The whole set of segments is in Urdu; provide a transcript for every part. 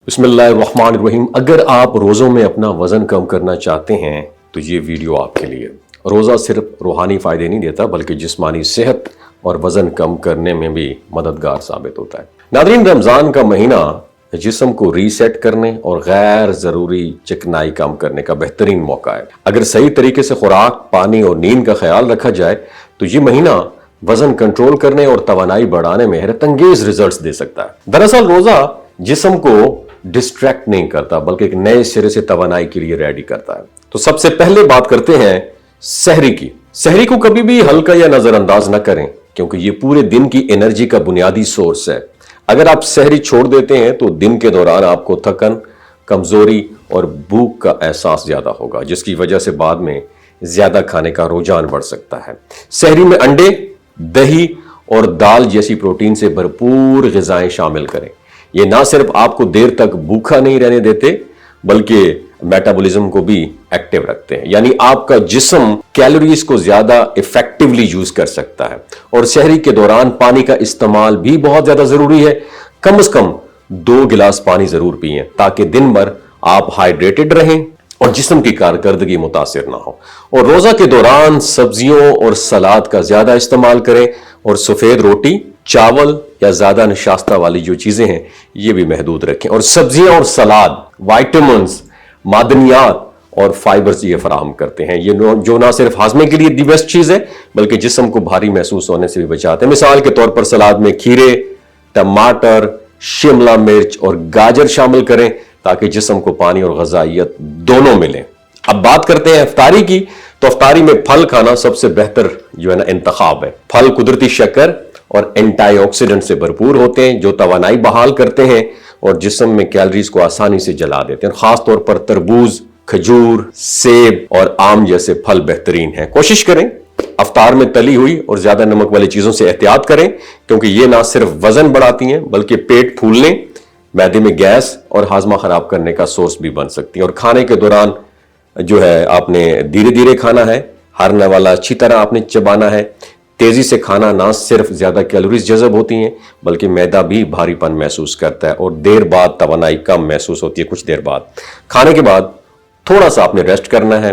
بسم اللہ الرحمن الرحیم۔ اگر آپ روزوں میں اپنا وزن کم کرنا چاہتے ہیں تو یہ ویڈیو آپ کے لیے۔ روزہ صرف روحانی فائدے نہیں دیتا بلکہ جسمانی صحت اور وزن کم کرنے میں بھی مددگار ثابت ہوتا ہے۔ ناظرین، رمضان کا مہینہ جسم کو ریسیٹ کرنے اور غیر ضروری چکنائی کم کرنے کا بہترین موقع ہے۔ اگر صحیح طریقے سے خوراک، پانی اور نیند کا خیال رکھا جائے تو یہ مہینہ وزن کنٹرول کرنے اور توانائی بڑھانے میں حیرت انگیز ریزلٹس دے سکتا ہے۔ دراصل روزہ جسم کو ڈسٹریکٹ نہیں کرتا بلکہ ایک نئے سرے سے توانائی کے لیے ریڈی کرتا ہے۔ تو سب سے پہلے بات کرتے ہیں سحری کی۔ سحری کو کبھی بھی ہلکا یا نظر انداز نہ کریں کیونکہ یہ پورے دن کی انرجی کا بنیادی سورس ہے۔ اگر آپ سحری چھوڑ دیتے ہیں تو دن کے دوران آپ کو تھکن، کمزوری اور بھوک کا احساس زیادہ ہوگا، جس کی وجہ سے بعد میں زیادہ کھانے کا رجحان بڑھ سکتا ہے۔ سحری میں انڈے، دہی اور دال جیسی پروٹین سے بھرپور غذائیں شامل کریں۔ یہ نہ صرف آپ کو دیر تک بھوکا نہیں رہنے دیتے بلکہ میٹابولزم کو بھی ایکٹیو رکھتے ہیں، یعنی آپ کا جسم کیلوریز کو زیادہ ایفیکٹولی یوز کر سکتا ہے۔ اور سحری کے دوران پانی کا استعمال بھی بہت زیادہ ضروری ہے۔ کم از کم 2 گلاس پانی ضرور پئیں تاکہ دن بھر آپ ہائیڈریٹڈ رہیں اور جسم کی کارکردگی متاثر نہ ہو۔ اور روزہ کے دوران سبزیوں اور سلاد کا زیادہ استعمال کریں اور سفید روٹی، چاول یا زیادہ نشاستہ والی جو چیزیں ہیں یہ بھی محدود رکھیں۔ اور سبزیاں اور سلاد وائٹامنز، معدنیات اور فائبرز یہ فراہم کرتے ہیں، یہ جو نہ صرف ہاضمے کے لیے دی بیسٹ چیز ہے بلکہ جسم کو بھاری محسوس ہونے سے بھی بچاتے ہیں۔ مثال کے طور پر سلاد میں کھیرے، ٹماٹر، شملہ مرچ اور گاجر شامل کریں تاکہ جسم کو پانی اور غذائیت دونوں ملیں۔ اب بات کرتے ہیں افطاری کی۔ تو افطاری میں پھل کھانا سب سے بہتر جو ہے نا انتخاب ہے۔ پھل قدرتی شکر اور اینٹی آکسیڈنٹ سے بھرپور ہوتے ہیں جو توانائی بحال کرتے ہیں اور جسم میں کیلریز کو آسانی سے جلا دیتے ہیں۔ خاص طور پر تربوز، کھجور، سیب اور آم جیسے پھل بہترین ہیں۔ کوشش کریں افطار میں تلی ہوئی اور زیادہ نمک والی چیزوں سے احتیاط کریں کیونکہ یہ نہ صرف وزن بڑھاتی ہیں بلکہ پیٹ پھولنے، معدے میں گیس اور ہاضمہ خراب کرنے کا سورس بھی بن سکتی ہیں۔ اور کھانے کے دوران جو ہے آپ نے دھیرے دھیرے کھانا ہے، ہر نوالا اچھی طرح آپ نے چبانا ہے۔ تیزی سے کھانا نہ صرف زیادہ کیلوریز جذب ہوتی ہیں بلکہ معدہ بھی بھاری پن محسوس کرتا ہے اور دیر بعد توانائی کم محسوس ہوتی ہے۔ کچھ دیر بعد کھانے کے بعد تھوڑا سا آپ نے ریسٹ کرنا ہے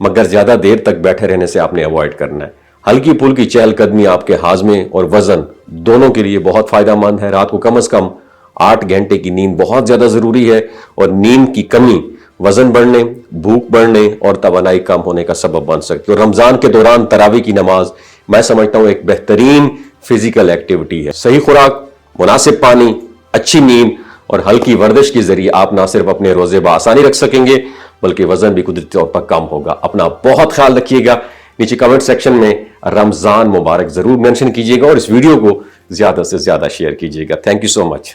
مگر زیادہ دیر تک بیٹھے رہنے سے آپ نے اوائڈ کرنا ہے۔ ہلکی پھلکی چہل قدمی آپ کے ہاضمے اور وزن دونوں کے لیے بہت فائدہ مند ہے۔ رات کو کم از کم 8 گھنٹے کی نیند بہت زیادہ ضروری ہے اور نیند کی کمی وزن بڑھنے، بھوک بڑھنے اور توانائی کم ہونے کا سبب بن سکتی ہے۔ اور رمضان کے دوران تراویح کی نماز میں سمجھتا ہوں ایک بہترین فزیکل ایکٹیویٹی ہے۔ صحیح خوراک، مناسب پانی، اچھی نیند اور ہلکی ورزش کے ذریعے آپ نہ صرف اپنے روزے بآسانی رکھ سکیں گے بلکہ وزن بھی قدرتی طور پر کم ہوگا۔ اپنا بہت خیال رکھیے گا۔ نیچے کمنٹ سیکشن میں رمضان مبارک ضرور مینشن کیجیے گا اور اس ویڈیو کو زیادہ سے زیادہ شیئر کیجیے گا۔ Thank you so much.